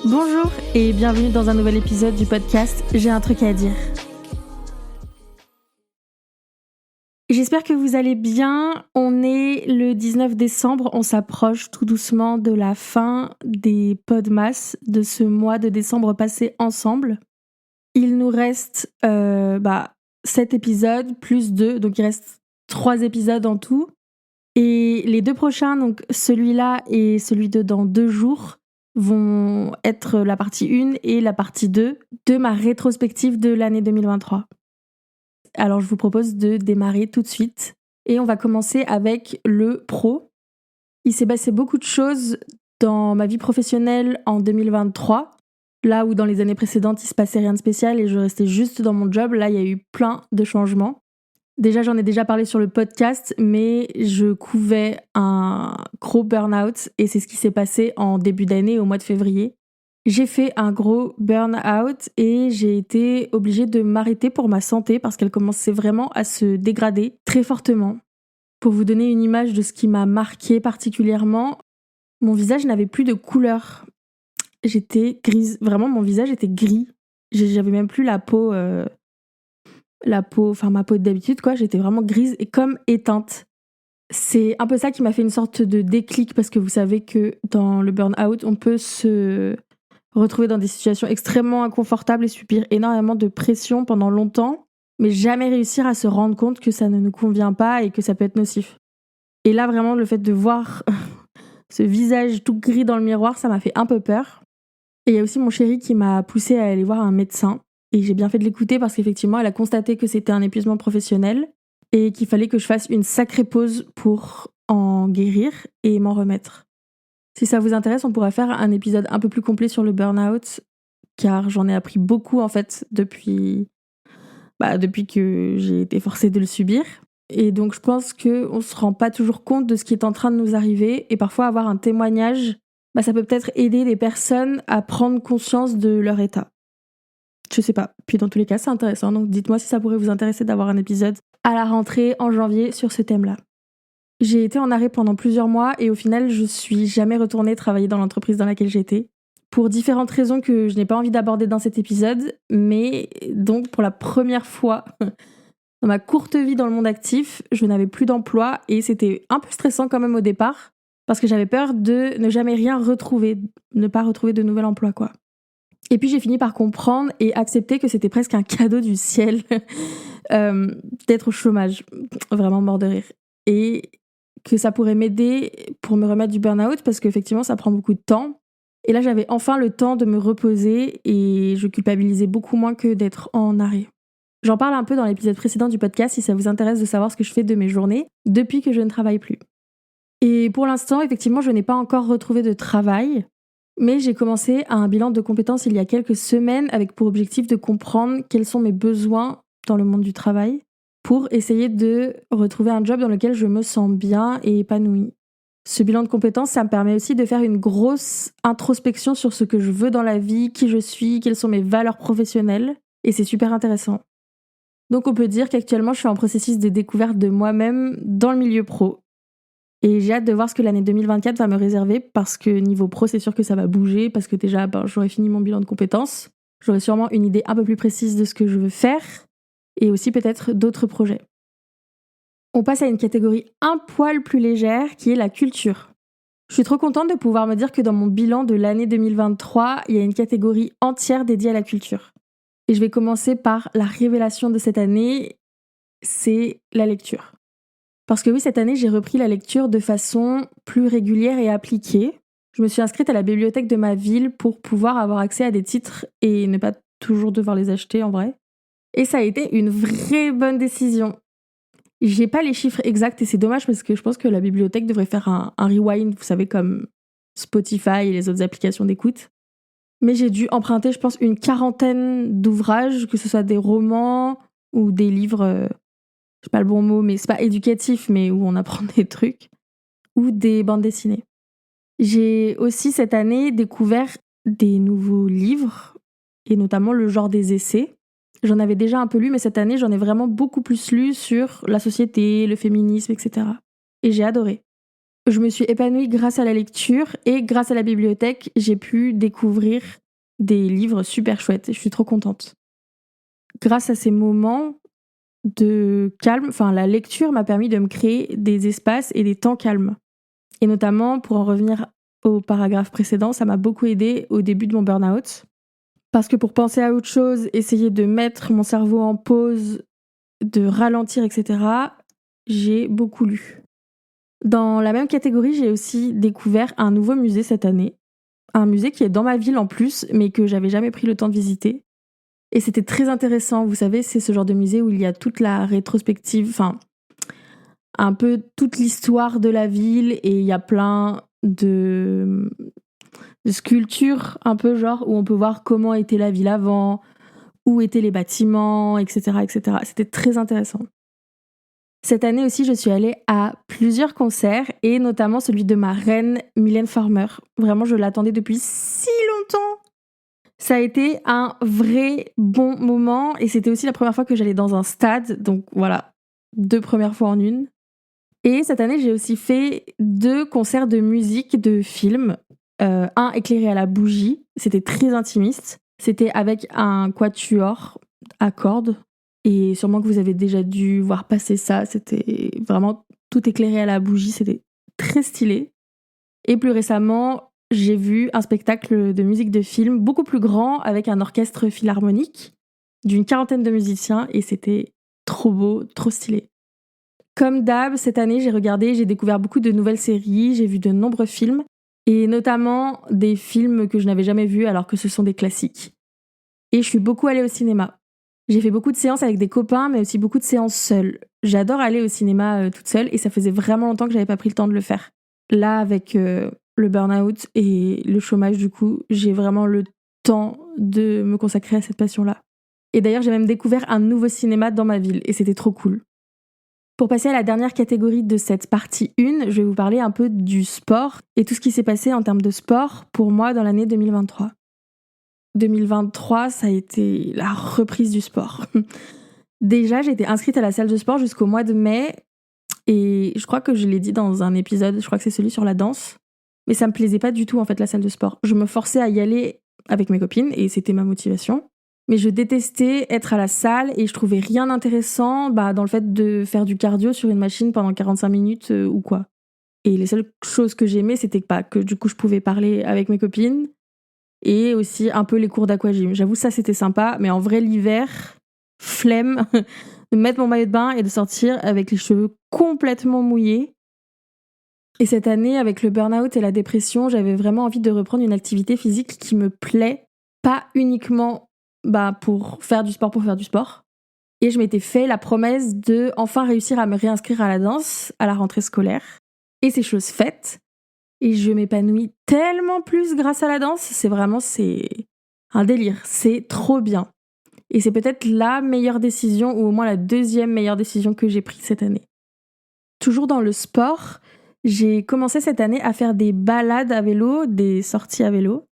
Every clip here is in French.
Bonjour et bienvenue dans un nouvel épisode du podcast J'ai un truc à dire. J'espère que vous allez bien. On est le 19 décembre, on s'approche tout doucement de la fin des Podmas de ce mois de décembre passé ensemble. Il nous reste 7 épisodes plus 2, donc il reste 3 épisodes en tout. Et les 2 prochains, donc celui-là et celui de dans 2 jours, vont être la partie 1 et la partie 2 de ma rétrospective de l'année 2023. Alors je vous propose de démarrer tout de suite et on va commencer avec le pro. Il s'est passé beaucoup de choses dans ma vie professionnelle en 2023, là où dans les années précédentes il se passait rien de spécial et je restais juste dans mon job. Là il y a eu plein de changements. Déjà, j'en ai déjà parlé sur le podcast, mais je couvais un gros burn-out et c'est ce qui s'est passé en début d'année, au mois de février. J'ai fait un gros burn-out et j'ai été obligée de m'arrêter pour ma santé parce qu'elle commençait vraiment à se dégrader très fortement. Pour vous donner une image de ce qui m'a marquée particulièrement, mon visage n'avait plus de couleur. J'étais grise. Vraiment, mon visage était gris. J'avais même plus ma peau d'habitude, quoi. J'étais vraiment grise et comme éteinte. C'est un peu ça qui m'a fait une sorte de déclic parce que vous savez que dans le burn-out, on peut se retrouver dans des situations extrêmement inconfortables et subir énormément de pression pendant longtemps, mais jamais réussir à se rendre compte que ça ne nous convient pas et que ça peut être nocif. Et là, vraiment, le fait de voir ce visage tout gris dans le miroir, ça m'a fait un peu peur. Et il y a aussi mon chéri qui m'a poussée à aller voir un médecin. Et j'ai bien fait de l'écouter parce qu'effectivement, elle a constaté que c'était un épuisement professionnel et qu'il fallait que je fasse une sacrée pause pour en guérir et m'en remettre. Si ça vous intéresse, on pourrait faire un épisode un peu plus complet sur le burn-out, car j'en ai appris beaucoup en fait depuis que j'ai été forcée de le subir. Et donc je pense qu'on ne se rend pas toujours compte de ce qui est en train de nous arriver et parfois avoir un témoignage, ça peut peut-être aider les personnes à prendre conscience de leur état. Je sais pas. Puis dans tous les cas, c'est intéressant. Donc dites-moi si ça pourrait vous intéresser d'avoir un épisode à la rentrée en janvier sur ce thème-là. J'ai été en arrêt pendant plusieurs mois et au final, je suis jamais retournée travailler dans l'entreprise dans laquelle j'étais. Pour différentes raisons que je n'ai pas envie d'aborder dans cet épisode. Mais donc pour la première fois dans ma courte vie dans le monde actif, je n'avais plus d'emploi et c'était un peu stressant quand même au départ parce que j'avais peur de ne jamais rien retrouver, ne pas retrouver de nouvel emploi, quoi. Et puis j'ai fini par comprendre et accepter que c'était presque un cadeau du ciel d'être au chômage, vraiment mort de rire. Et que ça pourrait m'aider pour me remettre du burn-out parce qu'effectivement ça prend beaucoup de temps. Et là j'avais enfin le temps de me reposer et je culpabilisais beaucoup moins que d'être en arrêt. J'en parle un peu dans l'épisode précédent du podcast si ça vous intéresse de savoir ce que je fais de mes journées depuis que je ne travaille plus. Et pour l'instant, effectivement, je n'ai pas encore retrouvé de travail. Mais j'ai commencé un bilan de compétences il y a quelques semaines avec pour objectif de comprendre quels sont mes besoins dans le monde du travail pour essayer de retrouver un job dans lequel je me sens bien et épanouie. Ce bilan de compétences, ça me permet aussi de faire une grosse introspection sur ce que je veux dans la vie, qui je suis, quelles sont mes valeurs professionnelles, et c'est super intéressant. Donc on peut dire qu'actuellement je suis en processus de découverte de moi-même dans le milieu pro. Et j'ai hâte de voir ce que l'année 2024 va me réserver parce que niveau pro, c'est sûr que ça va bouger parce que déjà, j'aurai fini mon bilan de compétences. J'aurai sûrement une idée un peu plus précise de ce que je veux faire et aussi peut-être d'autres projets. On passe à une catégorie un poil plus légère qui est la culture. Je suis trop contente de pouvoir me dire que dans mon bilan de l'année 2023, il y a une catégorie entière dédiée à la culture. Et je vais commencer par la révélation de cette année, c'est la lecture. Parce que oui, cette année, j'ai repris la lecture de façon plus régulière et appliquée. Je me suis inscrite à la bibliothèque de ma ville pour pouvoir avoir accès à des titres et ne pas toujours devoir les acheter en vrai. Et ça a été une vraie bonne décision. J'ai pas les chiffres exacts et c'est dommage parce que je pense que la bibliothèque devrait faire un rewind, vous savez, comme Spotify et les autres applications d'écoute. Mais j'ai dû emprunter, je pense, une 40aine d'ouvrages, que ce soit des romans ou des livres... c'est pas le bon mot, mais c'est pas éducatif, mais où on apprend des trucs, ou des bandes dessinées. J'ai aussi cette année découvert des nouveaux livres, et notamment le genre des essais. J'en avais déjà un peu lu, mais cette année, j'en ai vraiment beaucoup plus lu sur la société, le féminisme, etc. Et j'ai adoré. je me suis épanouie grâce à la lecture et grâce à la bibliothèque, j'ai pu découvrir des livres super chouettes et je suis trop contente. Grâce à ces moments de calme, la lecture m'a permis de me créer des espaces et des temps calmes. Et notamment, pour en revenir au paragraphe précédent, ça m'a beaucoup aidée au début de mon burn-out. Parce que pour penser à autre chose, essayer de mettre mon cerveau en pause, de ralentir, etc., j'ai beaucoup lu. Dans la même catégorie, j'ai aussi découvert un nouveau musée cette année. Un musée qui est dans ma ville en plus, mais que j'avais jamais pris le temps de visiter. Et c'était très intéressant. Vous savez, c'est ce genre de musée où il y a toute la rétrospective, un peu toute l'histoire de la ville et il y a plein de sculptures un peu genre où on peut voir comment était la ville avant, où étaient les bâtiments, etc., etc. C'était très intéressant. Cette année aussi, je suis allée à plusieurs concerts et notamment celui de ma reine Mylène Farmer. Vraiment, je l'attendais depuis si longtemps. Ça a été un vrai bon moment et c'était aussi la première fois que j'allais dans un stade. Donc voilà, 2 premières fois en une. Et cette année, j'ai aussi fait 2 concerts de musique de films. Un éclairé à la bougie, c'était très intimiste. C'était avec un quatuor à cordes. Et sûrement que vous avez déjà dû voir passer ça. C'était vraiment tout éclairé à la bougie. C'était très stylé. Et plus récemment, j'ai vu un spectacle de musique de film beaucoup plus grand avec un orchestre philharmonique d'une 40aine de musiciens. Et c'était trop beau, trop stylé. Comme d'hab, cette année, j'ai découvert beaucoup de nouvelles séries, j'ai vu de nombreux films, et notamment des films que je n'avais jamais vus alors que ce sont des classiques. Et je suis beaucoup allée au cinéma. J'ai fait beaucoup de séances avec des copains, mais aussi beaucoup de séances seule. J'adore aller au cinéma toute seule, et ça faisait vraiment longtemps que j'avais pas pris le temps de le faire. Là, avec le burn-out et le chômage, du coup, j'ai vraiment le temps de me consacrer à cette passion-là. Et d'ailleurs, j'ai même découvert un nouveau cinéma dans ma ville, et c'était trop cool. Pour passer à la dernière catégorie de cette partie 1, je vais vous parler un peu du sport et tout ce qui s'est passé en termes de sport pour moi dans l'année 2023. 2023, ça a été la reprise du sport. Déjà, j'étais inscrite à la salle de sport jusqu'au mois de mai et je crois que je l'ai dit dans un épisode, je crois que c'est celui sur la danse, mais ça me plaisait pas du tout en fait la salle de sport. Je me forçais à y aller avec mes copines et c'était ma motivation. Mais je détestais être à la salle et je trouvais rien d'intéressant dans le fait de faire du cardio sur une machine pendant 45 minutes ou quoi. Et les seules choses que j'aimais, c'était que du coup je pouvais parler avec mes copines et aussi un peu les cours d'aquagym. J'avoue, ça c'était sympa, mais en vrai, l'hiver, flemme de mettre mon maillot de bain et de sortir avec les cheveux complètement mouillés. Et cette année, avec le burn-out et la dépression, j'avais vraiment envie de reprendre une activité physique qui me plaît, pas uniquement pour faire du sport. Et je m'étais fait la promesse de enfin réussir à me réinscrire à la danse à la rentrée scolaire. Et c'est chose faite. Et je m'épanouis tellement plus grâce à la danse. C'est un délire. C'est trop bien. Et c'est peut-être la meilleure décision, ou au moins la 2e meilleure décision que j'ai prise cette année. Toujours dans le sport, j'ai commencé cette année à faire des balades à vélo, des sorties à vélo.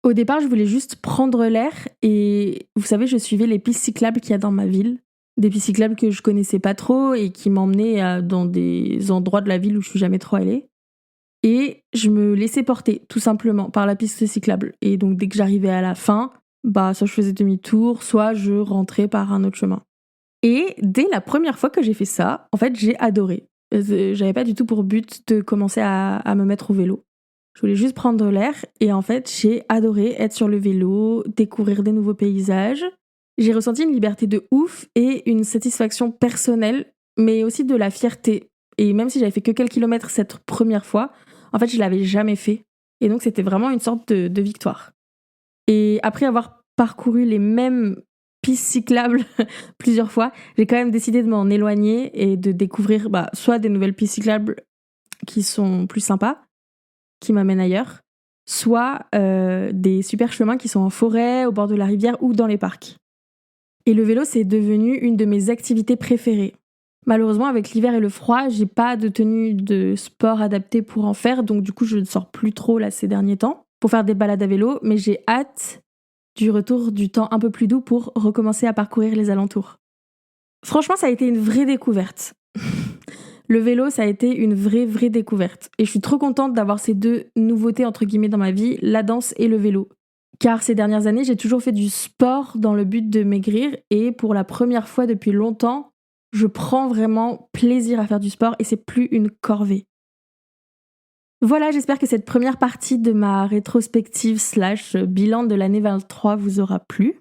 Au départ, je voulais juste prendre l'air et vous savez, je suivais les pistes cyclables qu'il y a dans ma ville. Des pistes cyclables que je connaissais pas trop et qui m'emmenaient dans des endroits de la ville où je suis jamais trop allée. Et je me laissais porter, tout simplement, par la piste cyclable. Et donc, dès que j'arrivais à la fin, soit je faisais demi-tour, soit je rentrais par un autre chemin. Et dès la première fois que j'ai fait ça, en fait, j'ai adoré. J'avais pas du tout pour but de commencer à me mettre au vélo. Je voulais juste prendre l'air et en fait, j'ai adoré être sur le vélo, découvrir des nouveaux paysages. J'ai ressenti une liberté de ouf et une satisfaction personnelle, mais aussi de la fierté. Et même si j'avais fait que quelques kilomètres cette première fois, en fait, je l'avais jamais fait. Et donc, c'était vraiment une sorte de victoire. Et après avoir parcouru les mêmes pistes cyclables plusieurs fois, j'ai quand même décidé de m'en éloigner et de découvrir soit des nouvelles pistes cyclables qui sont plus sympas, qui m'amènent ailleurs, soit des super chemins qui sont en forêt, au bord de la rivière ou dans les parcs. Et le vélo, c'est devenu une de mes activités préférées. Malheureusement, avec l'hiver et le froid, j'ai pas de tenue de sport adaptée pour en faire, donc du coup, je ne sors plus trop là ces derniers temps pour faire des balades à vélo, mais j'ai hâte du retour du temps un peu plus doux pour recommencer à parcourir les alentours. Franchement, ça a été une vraie découverte. Le vélo, ça a été une vraie découverte. Et je suis trop contente d'avoir ces deux nouveautés, entre guillemets, dans ma vie, la danse et le vélo. Car ces dernières années, j'ai toujours fait du sport dans le but de maigrir. Et pour la première fois depuis longtemps, je prends vraiment plaisir à faire du sport et c'est plus une corvée. Voilà, j'espère que cette première partie de ma rétrospective / bilan de l'année 23 vous aura plu.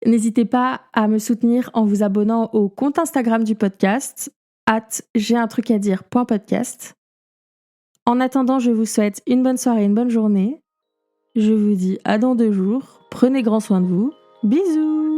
N'hésitez pas à me soutenir en vous abonnant au compte Instagram du podcast, @jaiuntrucadire.podcast. En attendant, je vous souhaite une bonne soirée et une bonne journée. Je vous dis à dans 2 jours. Prenez grand soin de vous. Bisous!